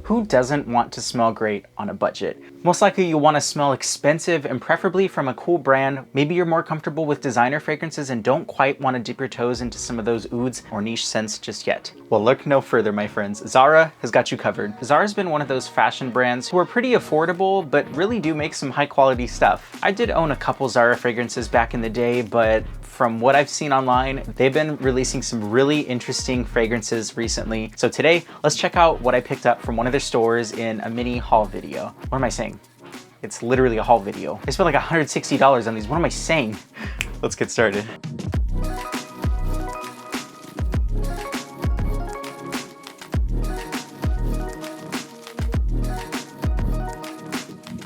Who doesn't want to smell great on a budget? Most likely you'll want to smell expensive and preferably from a cool brand. Maybe you're more comfortable with designer fragrances and don't quite want to dip your toes into some of those ouds or niche scents just yet. Well, look no further, my friends. Zara has got you covered. Zara's been one of those fashion brands who are pretty affordable, but really do make some high quality stuff. I did own a couple Zara fragrances back in the day, but from what I've seen online, they've been releasing some really interesting fragrances recently. So today, let's check out what I picked up from one of their stores in a mini haul video. What am I saying? It's literally a haul video. I spent like $160 on these. What am I saying? Let's get started.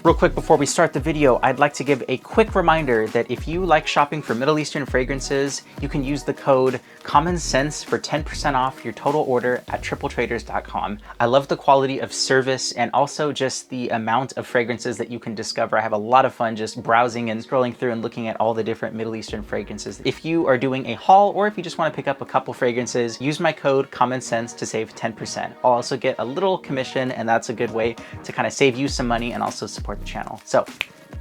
Real quick before we start the video, I'd like to give a quick reminder that if you like shopping for Middle Eastern fragrances, you can use the code COMMONSENSE for 10% off your total order at tripletraders.com. I love the quality of service and also just the amount of fragrances that you can discover. I have a lot of fun just browsing and scrolling through and looking at all the different Middle Eastern fragrances. If you are doing a haul or if you just want to pick up a couple fragrances, use my code COMMONSENSE to save 10%. I'll also get a little commission, and that's a good way to kind of save you some money and also support the channel. So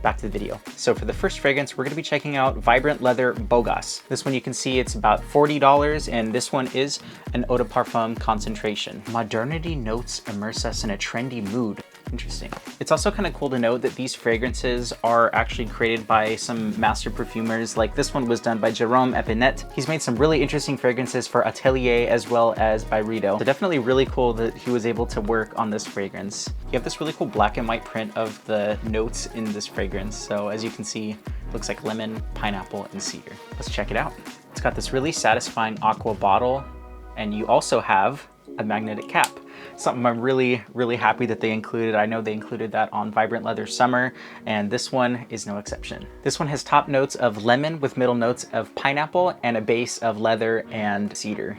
back to the video. So for the first fragrance, we're going to be checking out Vibrant Leather Bogoss. This one you can see it's about $40, and this one is an eau de parfum concentration. Modernity notes immerse us in a trendy mood. Interesting. It's also kind of cool to note that these fragrances are actually created by some master perfumers. Like this one was done by Jerome Epinette. He's made some really interesting fragrances for Atelier as well as by Rideau. So definitely really cool that he was able to work on this fragrance. You have this really cool black and white print of the notes in this fragrance. So as you can see, it looks like lemon, pineapple, and cedar. Let's check it out. It's got this really satisfying aqua bottle, and you also have a magnetic cap. Something I'm really, really happy that they included. I know they included that on Vibrant Leather Summer, and this one is no exception. This one has top notes of lemon with middle notes of pineapple and a base of leather and cedar.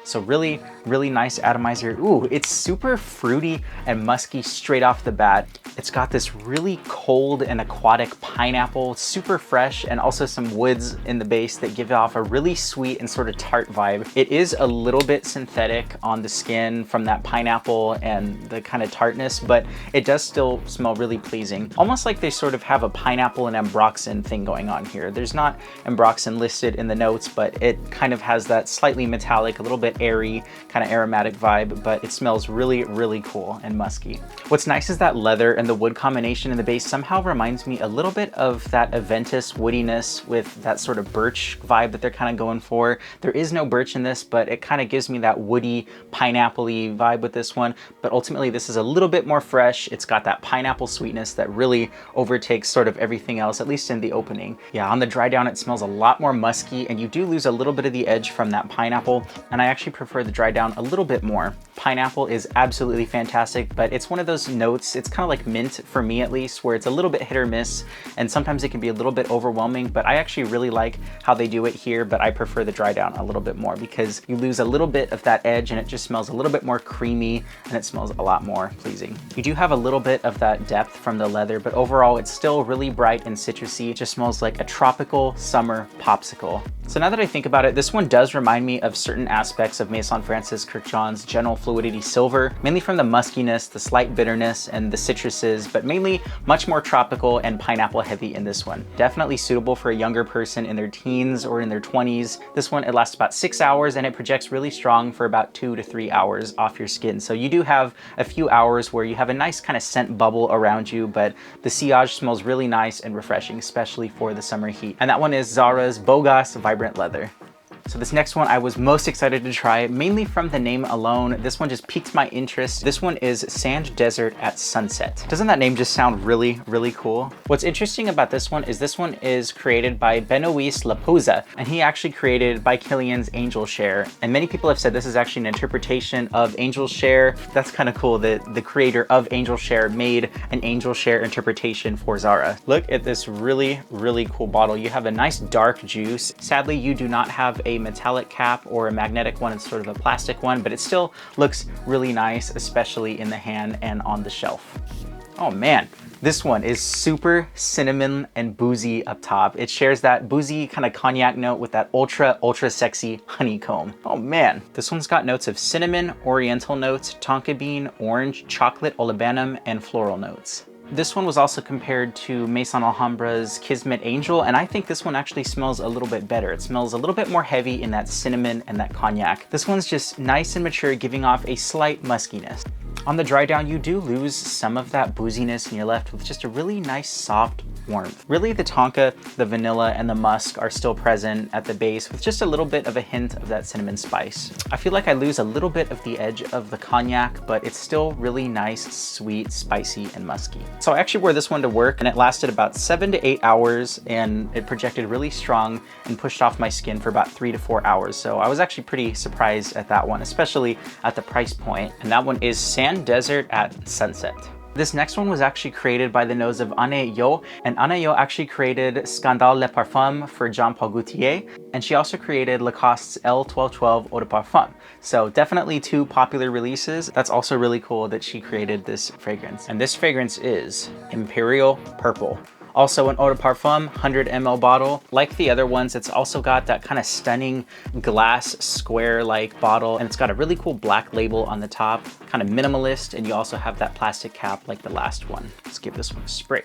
So really, really nice atomizer. Ooh, it's super fruity and musky straight off the bat. It's got this really cold and aquatic pineapple, super fresh, and also some woods in the base that give off a really sweet and sort of tart vibe. It is a little bit synthetic on the skin from that pineapple and the kind of tartness, but it does still smell really pleasing. Almost like they sort of have a pineapple and ambroxan thing going on here. There's not ambroxan listed in the notes, but it kind of has that slightly metallic, a little bit airy, kind of aromatic vibe, but it smells really, really cool and musky. What's nice is that leather and the wood combination in the base somehow reminds me a little bit of that Aventus woodiness with that sort of birch vibe that they're kind of going for. There is no birch in this, but it kind of gives me that woody, pineapple-y vibe with this one. But ultimately, this is a little bit more fresh. It's got that pineapple sweetness that really overtakes sort of everything else, at least in the opening. Yeah, on the dry down, it smells a lot more musky, and you do lose a little bit of the edge from that pineapple, and I actually prefer the dry down a little bit more. Pineapple is absolutely fantastic, but it's one of those notes, it's kind of like mint for me at least, where it's a little bit hit or miss, and sometimes it can be a little bit overwhelming, but I actually really like how they do it here, but I prefer the dry down a little bit more because you lose a little bit of that edge and it just smells a little bit more creamy and it smells a lot more pleasing. You do have a little bit of that depth from the leather, but overall it's still really bright and citrusy. It just smells like a tropical summer popsicle. So now that I think about it, this one does remind me of certain aspects of Maison Francis Kurkdjian's General Fluidity Silver, mainly from the muskiness, the slight bitterness, and the citruses, but mainly much more tropical and pineapple heavy in this one. Definitely suitable for a younger person in their teens or in their 20s. This one, it lasts about 6 hours and it projects really strong for about 2 to 3 hours off your skin. So you do have a few hours where you have a nice kind of scent bubble around you, but the sillage smells really nice and refreshing, especially for the summer heat. And that one is Zara's Bogoss Vibrant Leather. So this next one I was most excited to try, mainly from the name alone. This one just piqued my interest. This one is Sand Desert at Sunset. Doesn't that name just sound really, really cool? What's interesting about this one is created by Benoist Laposa, and he actually created by Kilian's Angel Share. And many people have said this is actually an interpretation of Angel Share. That's kind of cool that the creator of Angel Share made an Angel Share interpretation for Zara. Look at this really, really cool bottle. You have a nice dark juice. Sadly, you do not have a metallic cap or a magnetic one. It's sort of a plastic one, but it still looks really nice, especially in the hand and on the shelf. Oh man, this one is super cinnamon and boozy up top. It shares that boozy kind of cognac note with that ultra sexy honeycomb. Oh man, this one's got notes of cinnamon, oriental notes, tonka bean, orange, chocolate, olibanum, and floral notes. This one was also compared to Maison Alhambra's Kismet Angel, and I think this one actually smells a little bit better. It smells a little bit more heavy in that cinnamon and that cognac. This one's just nice and mature, giving off a slight muskiness. On the dry down, you do lose some of that booziness and you're left with just a really nice soft warmth. Really, the tonka, the vanilla, and the musk are still present at the base with just a little bit of a hint of that cinnamon spice. I feel like I lose a little bit of the edge of the cognac, but it's still really nice, sweet, spicy, and musky. So I actually wore this one to work and it lasted about 7 to 8 hours and it projected really strong and pushed off my skin for about 3 to 4 hours. So I was actually pretty surprised at that one, especially at the price point. And that one is Sand Desert at Sunset. This next one was actually created by the nose of Anne Yo, and Anne Yo actually created Scandale Le Parfum for Jean Paul Gaultier, and she also created Lacoste's L1212 Eau de Parfum. So definitely two popular releases. That's also really cool that she created this fragrance. And this fragrance is Imperial Purple. Also an eau de parfum, 100 ml bottle. Like the other ones, it's also got that kind of stunning glass square-like bottle, and it's got a really cool black label on the top, kind of minimalist, and you also have that plastic cap like the last one. Let's give this one a spray.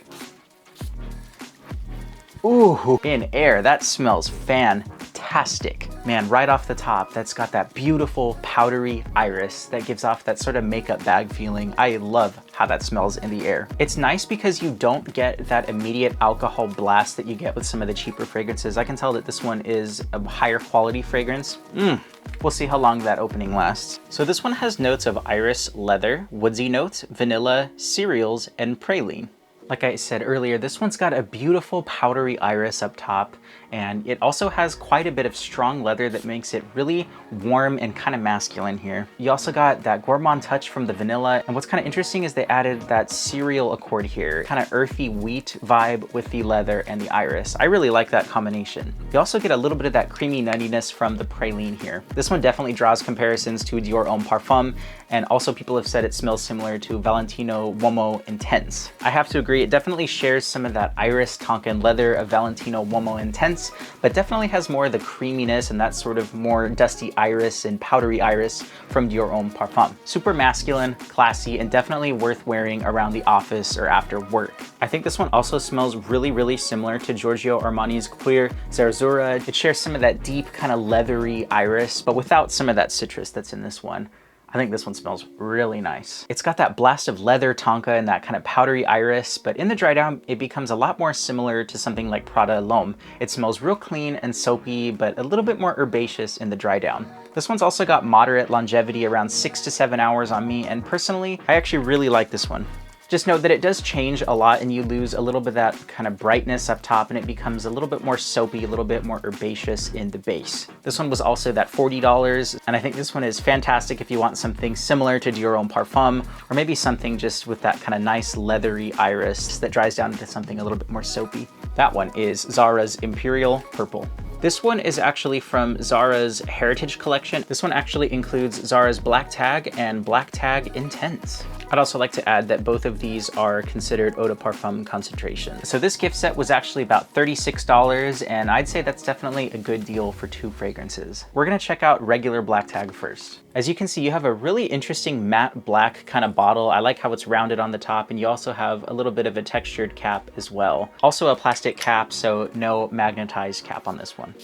Ooh, in air, that smells fantastic. Man, right off the top, that's got that beautiful powdery iris that gives off that sort of makeup bag feeling. I love how that smells in the air. It's nice because you don't get that immediate alcohol blast that you get with some of the cheaper fragrances. I can tell that this one is a higher quality fragrance. We'll see how long that opening lasts. So this one has notes of iris, leather, woodsy notes, vanilla, cereals, and praline. Like I said earlier, this one's got a beautiful powdery iris up top, and it also has quite a bit of strong leather that makes it really warm and kind of masculine here. You also got that gourmand touch from the vanilla, and what's kind of interesting is they added that cereal accord here, kind of earthy wheat vibe with the leather and the iris. I really like that combination. You also get a little bit of that creamy nuttiness from the praline here. This one definitely draws comparisons to Dior Homme Parfum, and also people have said it smells similar to Valentino Uomo Intense. I have to agree, it definitely shares some of that iris, tonka, and leather of Valentino Uomo Intense, but definitely has more of the creaminess and that sort of more dusty iris and powdery iris from Dior Homme Parfum. Super masculine, classy, and definitely worth wearing around the office or after work. I think this one also smells really similar to Giorgio Armani's Cuir Zarzura. It shares some of that deep kind of leathery iris, but without some of that citrus that's in this one. I think this one smells really nice. It's got that blast of leather, tonka, and that kind of powdery iris, but in the dry down, it becomes a lot more similar to something like Prada L'Homme. It smells real clean and soapy, but a little bit more herbaceous in the dry down. This one's also got moderate longevity, around 6 to 7 hours on me, and personally, I actually really like this one. Just note that it does change a lot and you lose a little bit of that kind of brightness up top and it becomes a little bit more soapy, a little bit more herbaceous in the base. This one was also that $40, and I think this one is fantastic if you want something similar to Dior Homme Parfum, or maybe something just with that kind of nice leathery iris that dries down into something a little bit more soapy. That one is Zara's Imperial Purple. This one is actually from Zara's Heritage Collection. This one actually includes Zara's Black Tag and Black Tag Intense. I'd also like to add that both of these are considered eau de parfum concentration. So this gift set was actually about $36, and I'd say that's definitely a good deal for 2 fragrances. We're gonna check out regular Black Tag first. As you can see, you have a really interesting matte black kind of bottle. I like how it's rounded on the top, and you also have a little bit of a textured cap as well. Also a plastic cap, so no magnetized cap on this one.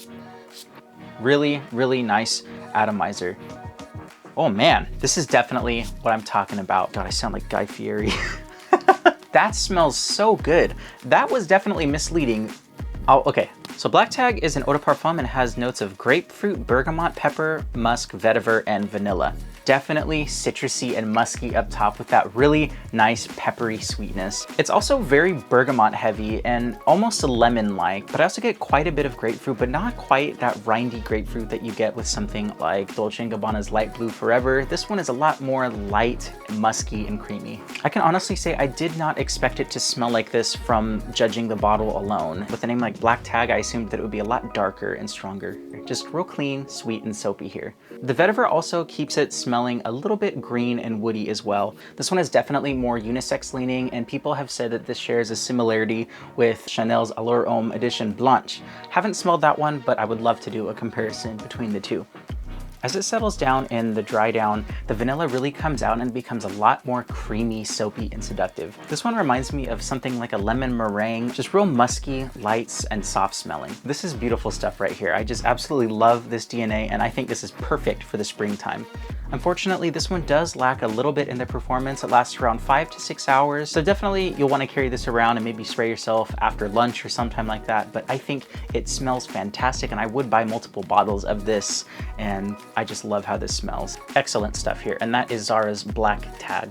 Really nice atomizer. Oh man, this is definitely what I'm talking about. God, I sound like Guy Fieri. That smells so good. That was definitely misleading. Oh, okay. So Black Tag is an eau de parfum and has notes of grapefruit, bergamot, pepper, musk, vetiver, and vanilla. Definitely citrusy and musky up top with that really nice peppery sweetness. It's also very bergamot heavy and almost lemon-like, but I also get quite a bit of grapefruit, but not quite that rindy grapefruit that you get with something like Dolce & Gabbana's Light Blue Forever. This one is a lot more light, musky, and creamy. I can honestly say I did not expect it to smell like this from judging the bottle alone. With a name like Black Tag, I assumed that it would be a lot darker and stronger. Just real clean, sweet, and soapy here. The vetiver also keeps it smelling smelling a little bit green and woody as well. This one is definitely more unisex leaning, and people have said that this shares a similarity with Chanel's Allure Homme Edition Blanche. Haven't smelled that one, but I would love to do a comparison between the two. As it settles down in the dry down, the vanilla really comes out and becomes a lot more creamy, soapy, and seductive. This one reminds me of something like a lemon meringue, just real musky, light, and soft smelling. This is beautiful stuff right here. I just absolutely love this DNA, and I think this is perfect for the springtime. Unfortunately, this one does lack a little bit in the performance. It lasts around 5 to 6 hours. So definitely you'll want to carry this around and maybe spray yourself after lunch or sometime like that. But I think it smells fantastic, and I would buy multiple bottles of this, and I just love how this smells. Excellent stuff here. And that is Zara's Black Tag.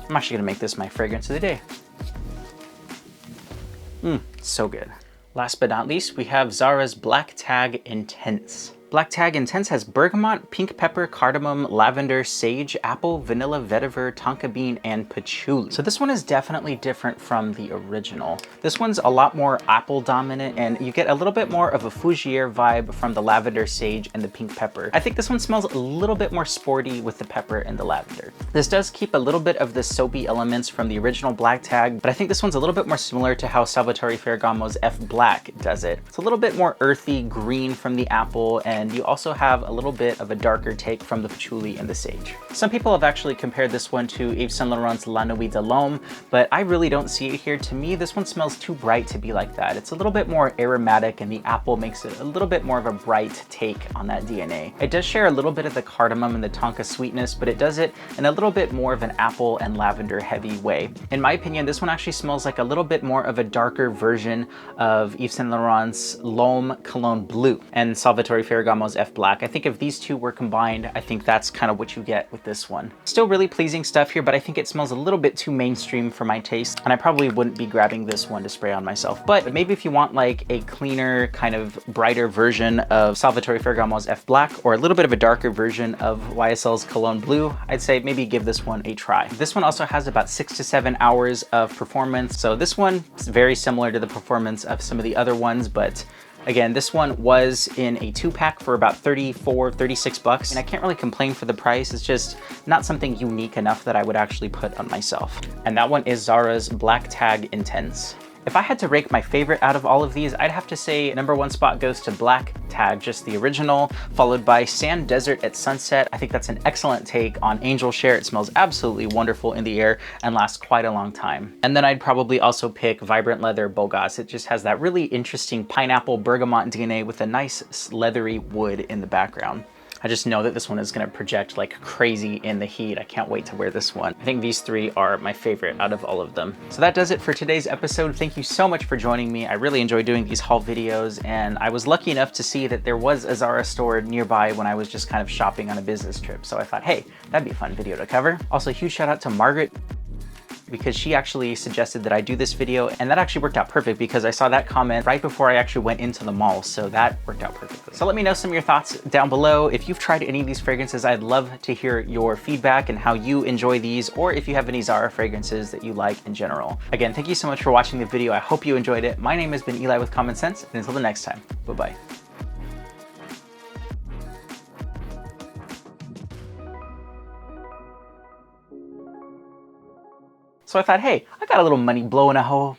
I'm actually gonna make this my fragrance of the day. So good. Last but not least, we have Zara's Black Tag Intense. Black Tag Intense has bergamot, pink pepper, cardamom, lavender, sage, apple, vanilla, vetiver, tonka bean, and patchouli. So this one is definitely different from the original. This one's a lot more apple dominant, and you get a little bit more of a fougere vibe from the lavender, sage, and the pink pepper. I think this one smells a little bit more sporty with the pepper and the lavender. This does keep a little bit of the soapy elements from the original Black Tag, but I think this one's a little bit more similar to how Salvatore Ferragamo's F Black does it. It's a little bit more earthy green from the apple, and you also have a little bit of a darker take from the patchouli and the sage. Some people have actually compared this one to Yves Saint Laurent's La Nuit de l'Homme, but I really don't see it here. To me, this one smells too bright to be like that. It's a little bit more aromatic, and the apple makes it a little bit more of a bright take on that DNA. It does share a little bit of the cardamom and the tonka sweetness, but it does it in a little bit more of an apple and lavender heavy way. In my opinion, this one actually smells like a little bit more of a darker version of Yves Saint Laurent's L'Homme Cologne Bleu and Salvatore Ferragamo's F Black. I think if these two were combined, I think that's kind of what you get with this one. Still really pleasing stuff here, but I think it smells a little bit too mainstream for my taste, and I probably wouldn't be grabbing this one to spray on myself. But maybe if you want like a cleaner, kind of brighter version of Salvatore Ferragamo's F Black, or a little bit of a darker version of YSL's Cologne Bleu, I'd say maybe give this one a try. This one also has about 6 to 7 hours of performance, so this one is very similar to the performance of some of the other ones, but again, this one was in a 2-pack for about 34, 36 bucks. And I can't really complain for the price. It's just not something unique enough that I would actually put on myself. And that one is Zara's Black Tag Intense. If I had to rank my favorite out of all of these, I'd have to say #1 spot goes to Black Tag, just the original, followed by Sand Desert at Sunset. I think that's an excellent take on Angel Share. It smells absolutely wonderful in the air and lasts quite a long time. And then I'd probably also pick Vibrant Leather Bogoss. It just has that really interesting pineapple bergamot DNA with a nice leathery wood in the background. I just know that this one is going to project like crazy in the heat. I can't wait to wear this one. I think these three are my favorite out of all of them. So that does it for today's episode. Thank you so much for joining me. I really enjoy doing these haul videos, and I was lucky enough to see that there was a Zara store nearby when I was just kind of shopping on a business trip. So I thought, hey, that'd be a fun video to cover. Also, huge shout out to Margaret, because she actually suggested that I do this video, and that actually worked out perfect because I saw that comment right before I actually went into the mall, so that worked out perfectly. So let me know some of your thoughts down below. If you've tried any of these fragrances, I'd love to hear your feedback and how you enjoy these, or if you have any Zara fragrances that you like in general. Again, thank you so much for watching the video. I hope you enjoyed it. My name has been Eli with Common Sense, and until the next time, bye-bye. So I thought, hey, I got a little money blowing a hole.